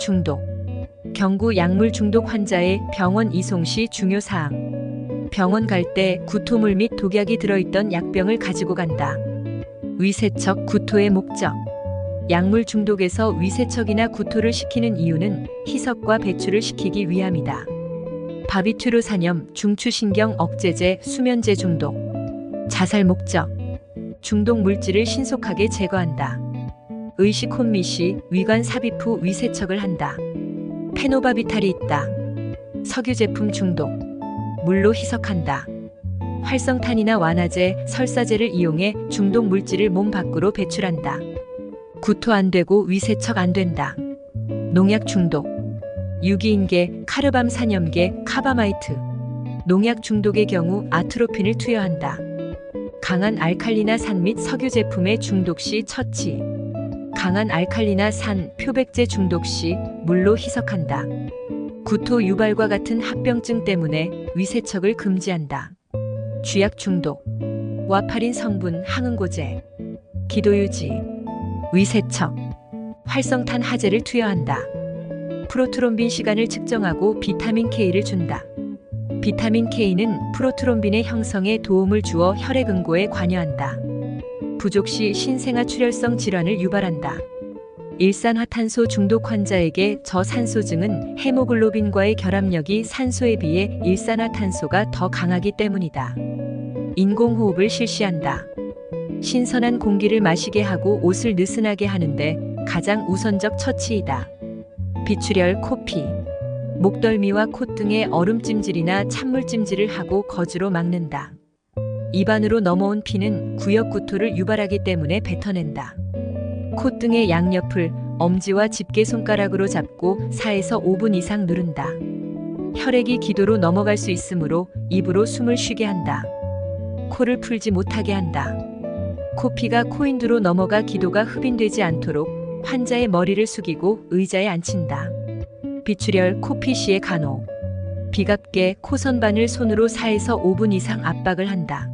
중독. 경구 약물 중독 환자의 병원 이송 시 중요 사항. 병원 갈 때 구토물 및 독약이 들어있던 약병을 가지고 간다. 위세척, 구토의 목적. 약물 중독에서 위세척이나 구토를 시키는 이유는 희석과 배출을 시키기 위함이다. 바비튜르산염, 중추신경 억제제, 수면제 중독. 자살 목적. 중독 물질을 신속하게 제거한다. 의식혼미 시 위관 삽입 후 위세척을 한다. 페노바비탈이 있다. 석유 제품 중독. 물로 희석한다. 활성탄이나 완화제, 설사제를 이용해 중독 물질을 몸 밖으로 배출한다. 구토 안 되고 위세척 안 된다. 농약 중독. 유기인계, 카르밤 산염계, 카바마이트. 농약 중독의 경우 아트로핀을 투여한다. 강한 알칼리나 산 및 석유 제품의 중독 시 처치. 강한 알칼리나 산, 표백제 중독 시 물로 희석한다. 구토 유발과 같은 합병증 때문에 위세척을 금지한다. 쥐약 중독. 와파린 성분, 항응고제. 기도유지. 위세척. 활성탄 하제를 투여한다. 프로트롬빈 시간을 측정하고 비타민 K를 준다. 비타민 K는 프로트롬빈의 형성에 도움을 주어 혈액 응고에 관여한다. 부족 시 신생아 출혈성 질환을 유발한다. 일산화탄소 중독 환자에게 저산소증은 헤모글로빈과의 결합력이 산소에 비해 일산화탄소가 더 강하기 때문이다. 인공호흡을 실시한다. 신선한 공기를 마시게 하고 옷을 느슨하게 하는데 가장 우선적 처치이다. 비출혈, 코피. 목덜미와 콧 등에 얼음찜질이나 찬물찜질을 하고 거즈로 막는다. 입안으로 넘어온 피는 구역구토를 유발하기 때문에 뱉어낸다. 콧등의 양옆을 엄지와 집게손가락으로 잡고 4에서 5분 이상 누른다. 혈액이 기도로 넘어갈 수 있으므로 입으로 숨을 쉬게 한다. 코를 풀지 못하게 한다. 코피가 코인두로 넘어가 기도가 흡인되지 않도록 환자의 머리를 숙이고 의자에 앉힌다. 비출혈, 코피 시의 간호. 비갑게 코선반을 손으로 4에서 5분 이상 압박을 한다.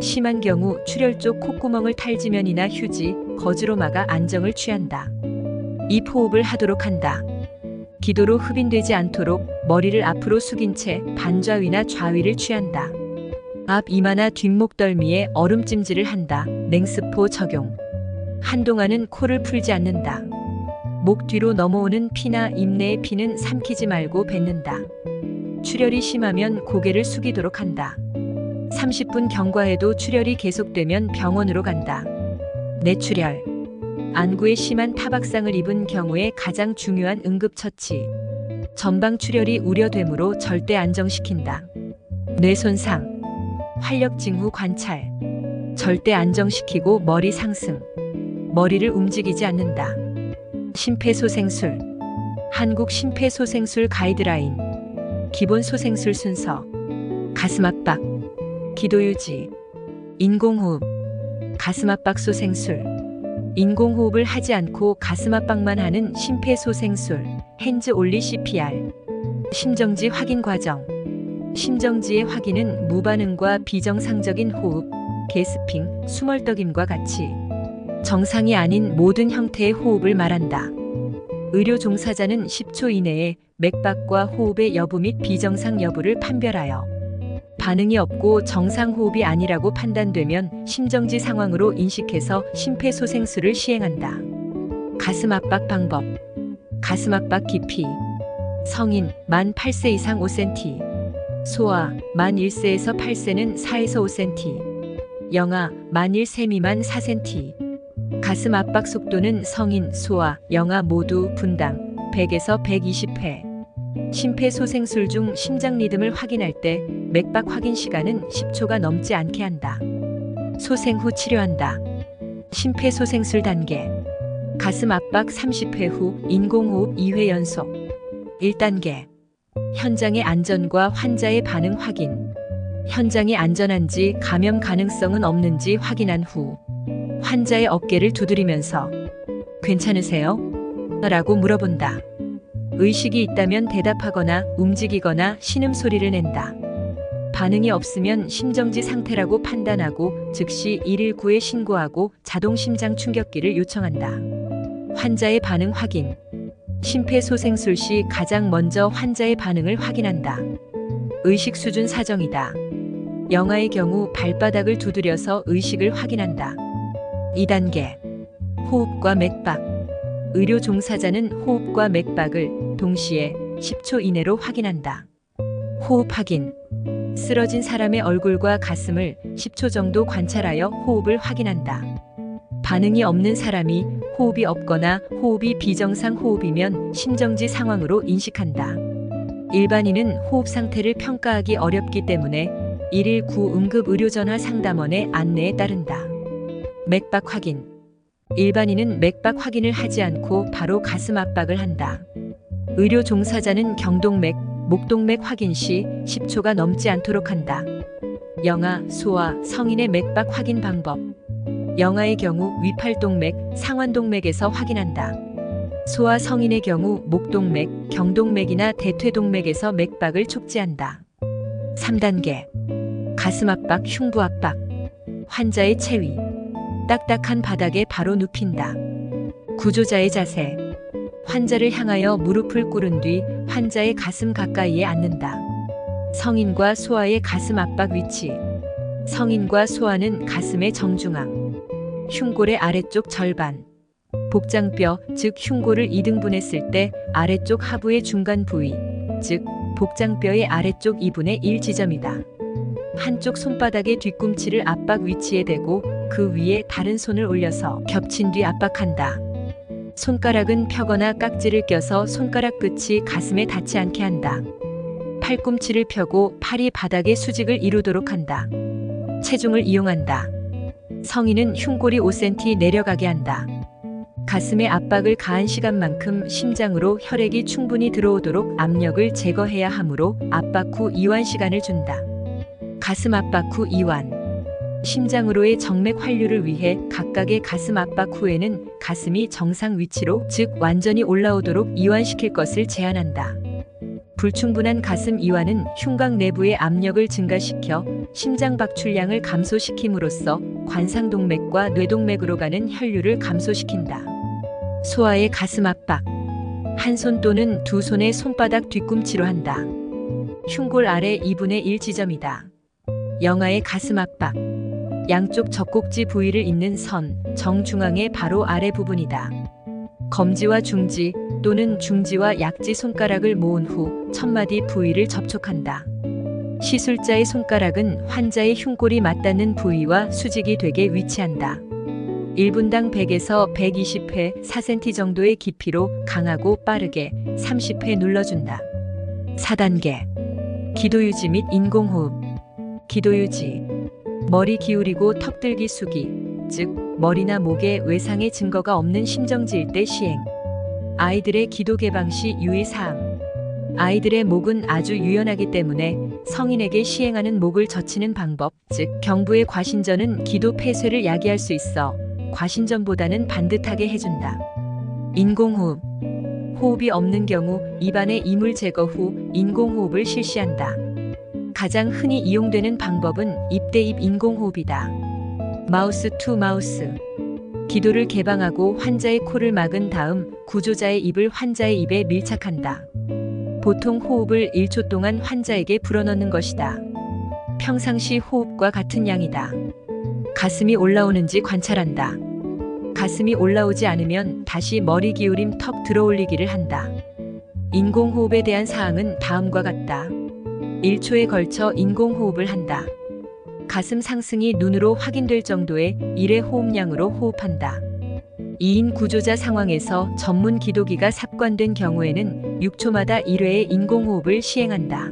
심한 경우 출혈 쪽 콧구멍을 탈지면이나 휴지, 거즈로 막아 안정을 취한다. 입 호흡을 하도록 한다. 기도로 흡인되지 않도록 머리를 앞으로 숙인 채 반좌위나 좌위를 취한다. 앞 이마나 뒷목덜미에 얼음찜질을 한다. 냉스포 적용. 한동안은 코를 풀지 않는다. 목 뒤로 넘어오는 피나 입 내의 피는 삼키지 말고 뱉는다. 출혈이 심하면 고개를 숙이도록 한다. 30분 경과해도 출혈이 계속되면 병원으로 간다. 뇌출혈. 안구에 심한 타박상을 입은 경우에 가장 중요한 응급처치. 전방 출혈이 우려되므로 절대 안정시킨다. 뇌손상. 활력징후 관찰. 절대 안정시키고 머리 상승. 머리를 움직이지 않는다. 심폐소생술. 한국 심폐소생술 가이드라인. 기본 소생술 순서. 가슴압박. 기도유지. 인공호흡. 가슴압박 소생술. 인공호흡을 하지 않고 가슴압박만 하는 심폐소생술. 핸즈 올리 CPR. 심정지 확인 과정. 심정지의 확인은 무반응과 비정상적인 호흡, 게스핑, 숨얼떡임과 같이 정상이 아닌 모든 형태의 호흡을 말한다. 의료 종사자는 10초 이내에 맥박과 호흡의 여부 및 비정상 여부를 판별하여 반응이 없고 정상 호흡이 아니라고 판단되면 심정지 상황으로 인식해서 심폐소생술을 시행한다. 가슴 압박 방법. 가슴 압박 깊이. 성인 만 8세 이상 5cm. 소아 만 1세에서 8세는 4에서 5cm. 영아 만 1세 미만 4cm. 가슴 압박 속도는 성인, 소아, 영아 모두 분당 100에서 120회. 심폐소생술 중 심장 리듬을 확인할 때 맥박 확인 시간은 10초가 넘지 않게 한다. 소생 후 치료한다. 심폐소생술 단계. 가슴 압박 30회 후 인공호흡 2회 연속. 1단계. 현장의 안전과 환자의 반응 확인. 현장이 안전한지 감염 가능성은 없는지 확인한 후 환자의 어깨를 두드리면서 괜찮으세요? 라고 물어본다. 의식이 있다면 대답하거나 움직이거나 신음소리를 낸다. 반응이 없으면 심정지 상태라고 판단하고 즉시 119에 신고하고 자동 심장 충격기를 요청한다. 환자의 반응 확인. 심폐소생술 시 가장 먼저 환자의 반응을 확인한다. 의식 수준 사정이다. 영아의 경우 발바닥을 두드려서 의식을 확인한다. 2단계. 호흡과 맥박. 의료 종사자는 호흡과 맥박을 동시에 10초 이내로 확인한다. 호흡 확인. 쓰러진 사람의 얼굴과 가슴을 10초 정도 관찰하여 호흡을 확인한다. 반응이 없는 사람이 호흡이 없거나 호흡이 비정상 호흡이면 심정지 상황으로 인식한다. 일반인은 호흡 상태를 평가하기 어렵기 때문에 119 응급의료전화 상담원의 안내에 따른다. 맥박 확인. 일반인은 맥박 확인을 하지 않고 바로 가슴 압박을 한다. 의료 종사자는 경동맥, 목동맥 확인 시 10초가 넘지 않도록 한다. 영아, 소아, 성인의 맥박 확인 방법. 영아의 경우 위팔동맥, 상완동맥에서 확인한다. 소아 성인의 경우 목동맥, 경동맥이나 대퇴동맥에서 맥박을 촉지한다. 3단계. 가슴 압박, 흉부 압박. 환자의 체위. 딱딱한 바닥에 바로 눕힌다. 구조자의 자세. 환자를 향하여 무릎을 꿇은 뒤 환자의 가슴 가까이에 앉는다. 성인과 소아의 가슴 압박 위치. 성인과 소아는 가슴의 정중앙. 흉골의 아래쪽 절반. 복장뼈, 즉 흉골을 2등분했을 때 아래쪽 하부의 중간 부위, 즉 복장뼈의 아래쪽 2분의 1 지점이다. 한쪽 손바닥의 뒤꿈치를 압박 위치에 대고 그 위에 다른 손을 올려서 겹친 뒤 압박한다. 손가락은 펴거나 깍지를 껴서 손가락 끝이 가슴에 닿지 않게 한다. 팔꿈치를 펴고 팔이 바닥에 수직을 이루도록 한다. 체중을 이용한다. 성인은 흉골이 5cm 내려가게 한다. 가슴에 압박을 가한 시간만큼 심장으로 혈액이 충분히 들어오도록 압력을 제거해야 하므로 압박 후 이완 시간을 준다. 가슴 압박 후 이완. 심장으로의 정맥 환류를 위해 각각의 가슴 압박 후에는 가슴이 정상 위치로, 즉 완전히 올라오도록 이완시킬 것을 제안한다. 불충분한 가슴 이완은 흉곽 내부의 압력을 증가시켜 심장 박출량을 감소시킴으로써 관상동맥과 뇌동맥으로 가는 혈류를 감소시킨다. 소아의 가슴 압박. 한 손 또는 두 손의 손바닥 뒤꿈치로 한다. 흉골 아래 2분의 1 지점이다. 영아의 가슴 압박. 양쪽 젖꼭지 부위를 잇는 선, 정중앙의 바로 아래 부분이다. 검지와 중지 또는 중지와 약지 손가락을 모은 후 첫마디 부위를 접촉한다. 시술자의 손가락은 환자의 흉골이 맞닿는 부위와 수직이 되게 위치한다. 1분당 100에서 120회 4cm 정도의 깊이로 강하고 빠르게 30회 눌러준다. 4단계. 기도유지 및 인공호흡. 기도유지. 머리 기울이고 턱들기 숙이, 즉 머리나 목에 외상의 증거가 없는 심정지일 때 시행. 아이들의 기도 개방 시 유의사항. 아이들의 목은 아주 유연하기 때문에 성인에게 시행하는 목을 젖히는 방법, 즉 경부의 과신전은 기도 폐쇄를 야기할 수 있어 과신전보다는 반듯하게 해준다. 인공호흡. 호흡이 없는 경우 입안의 이물 제거 후 인공호흡을 실시한다. 가장 흔히 이용되는 방법은 입-대-입 인공호흡이다. 마우스 투 마우스. 기도를 개방하고 환자의 코를 막은 다음 구조자의 입을 환자의 입에 밀착한다. 보통 호흡을 1초 동안 환자에게 불어넣는 것이다. 평상시 호흡과 같은 양이다. 가슴이 올라오는지 관찰한다. 가슴이 올라오지 않으면 다시 머리 기울임 턱 들어올리기를 한다. 인공호흡에 대한 사항은 다음과 같다. 1초에 걸쳐 인공호흡을 한다. 가슴 상승이 눈으로 확인될 정도의 1회 호흡량으로 호흡한다. 2인 구조자 상황에서 전문 기도기가 삽관된 경우에는 6초마다 1회의 인공호흡을 시행한다.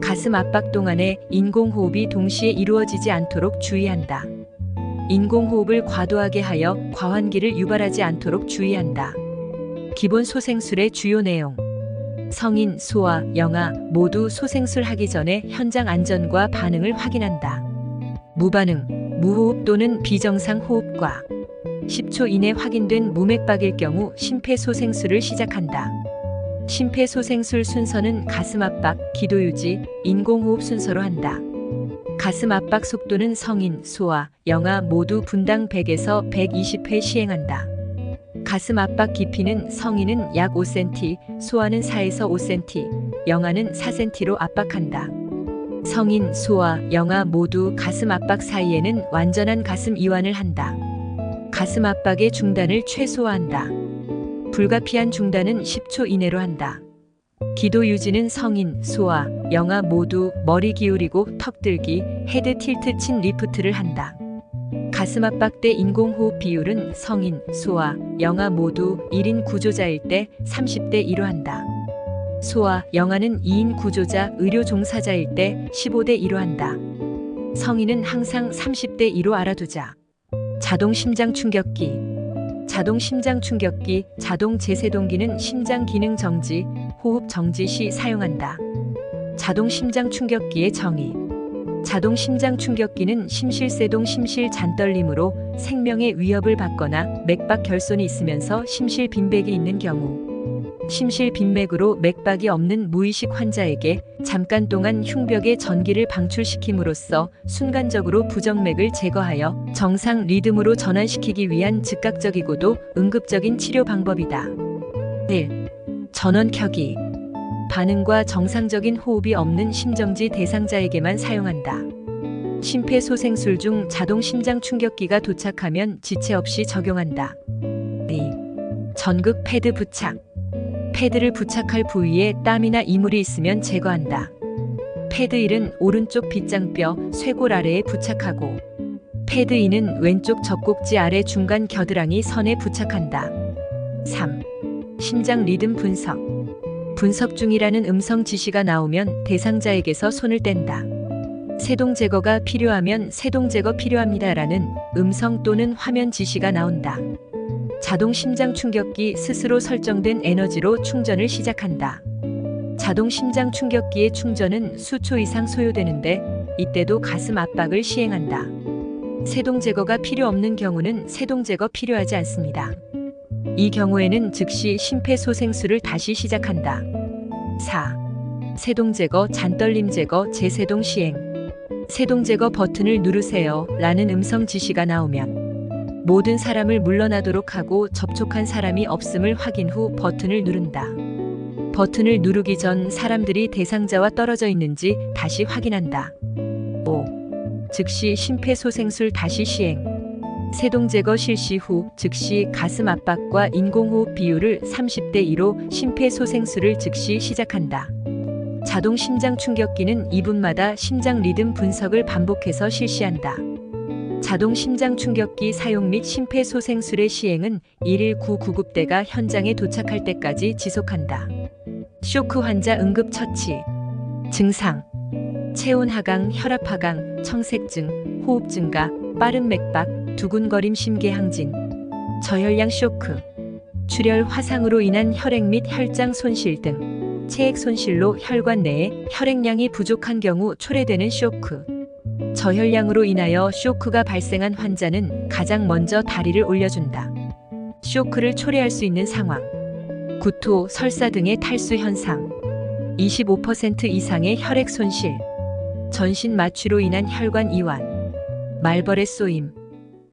가슴 압박 동안에 인공호흡이 동시에 이루어지지 않도록 주의한다. 인공호흡을 과도하게 하여 과환기를 유발하지 않도록 주의한다. 기본 소생술의 주요 내용. 성인, 소아, 영아 모두 소생술 하기 전에 현장 안전과 반응을 확인한다. 무반응, 무호흡 또는 비정상 호흡과 10초 이내 확인된 무맥박일 경우 심폐소생술을 시작한다. 심폐소생술 순서는 가슴 압박, 기도 유지, 인공호흡 순서로 한다. 가슴 압박 속도는 성인, 소아, 영아 모두 분당 100에서 120회 시행한다. 가슴 압박 깊이는 성인은 약 5cm, 소아는 4에서 5cm, 영아는 4cm로 압박한다. 성인, 소아, 영아 모두 가슴 압박 사이에는 완전한 가슴 이완을 한다. 가슴 압박의 중단을 최소화한다. 불가피한 중단은 10초 이내로 한다. 기도 유지는 성인, 소아, 영아 모두 머리 기울이고 턱 들기, 헤드 틸트 친 리프트를 한다. 가슴 압박 때 인공호흡 비율은 성인, 소아, 영아 모두 1인 구조자일 때 30대 1로 한다. 소아, 영아는 2인 구조자 의료 종사자일 때 15대 2로 한다. 성인은 항상 30대 2로 알아두자. 자동 심장 충격기. 자동 심장 충격기, 자동 제세동기는 심장 기능 정지, 호흡 정지 시 사용한다. 자동 심장 충격기의 정의. 자동 심장 충격기는 심실세동 심실 잔떨림으로 생명의 위협을 받거나 맥박 결손이 있으면서 심실 빈맥이 있는 경우, 심실 빈맥으로 맥박이 없는 무의식 환자에게 잠깐 동안 흉벽에 전기를 방출시킴으로써 순간적으로 부정맥을 제거하여 정상 리듬으로 전환시키기 위한 즉각적이고도 응급적인 치료 방법이다. 1. 전원 켜기. 반응과 정상적인 호흡이 없는 심정지 대상자에게만 사용한다. 심폐소생술 중 자동 심장 충격기가 도착하면 지체 없이 적용한다. 2. 전극 패드 부착. 패드를 부착할 부위에 땀이나 이물이 있으면 제거한다. 패드 1은 오른쪽 빗장뼈, 쇄골 아래에 부착하고, 패드 2는 왼쪽 젖꼭지 아래 중간 겨드랑이 선에 부착한다. 3. 심장 리듬 분석. 분석 중이라는 음성 지시가 나오면 대상자에게서 손을 뗀다. 세동 제거가 필요하면 세동 제거 필요합니다라는 음성 또는 화면 지시가 나온다. 자동 심장 충격기 스스로 설정된 에너지로 충전을 시작한다. 자동 심장 충격기의 충전은 수초 이상 소요되는데 이때도 가슴 압박을 시행한다. 세동 제거가 필요 없는 경우는 세동 제거 필요하지 않습니다. 이 경우에는 즉시 심폐소생술을 다시 시작한다. 4. 세동 제거, 잔떨림 제거, 재세동 시행. 세동 제거 버튼을 누르세요 라는 음성 지시가 나오면 모든 사람을 물러나도록 하고 접촉한 사람이 없음을 확인 후 버튼을 누른다. 버튼을 누르기 전 사람들이 대상자와 떨어져 있는지 다시 확인한다. 5. 즉시 심폐소생술 다시 시행. 세동 제거 실시 후 즉시 가슴 압박과 인공호흡 비율을 30대 2로 심폐소생술을 즉시 시작한다. 자동 심장 충격기는 2분마다 심장 리듬 분석을 반복해서 실시한다. 자동 심장 충격기 사용 및 심폐소생술의 시행은 119 구급대가 현장에 도착할 때까지 지속한다. 쇼크 환자 응급 처치. 증상: 체온 하강, 혈압 하강, 청색증, 호흡 증가, 빠른 맥박, 두근거림, 심계항진, 저혈량 쇼크, 출혈 화상으로 인한 혈액 및 혈장 손실 등 체액 손실로 혈관 내에 혈액량이 부족한 경우 초래되는 쇼크. 저혈량으로 인하여 쇼크가 발생한 환자는 가장 먼저 다리를 올려준다. 쇼크를 초래할 수 있는 상황: 구토, 설사 등의 탈수 현상, 25% 이상의 혈액 손실, 전신 마취로 인한 혈관 이완, 말벌의 쏘임,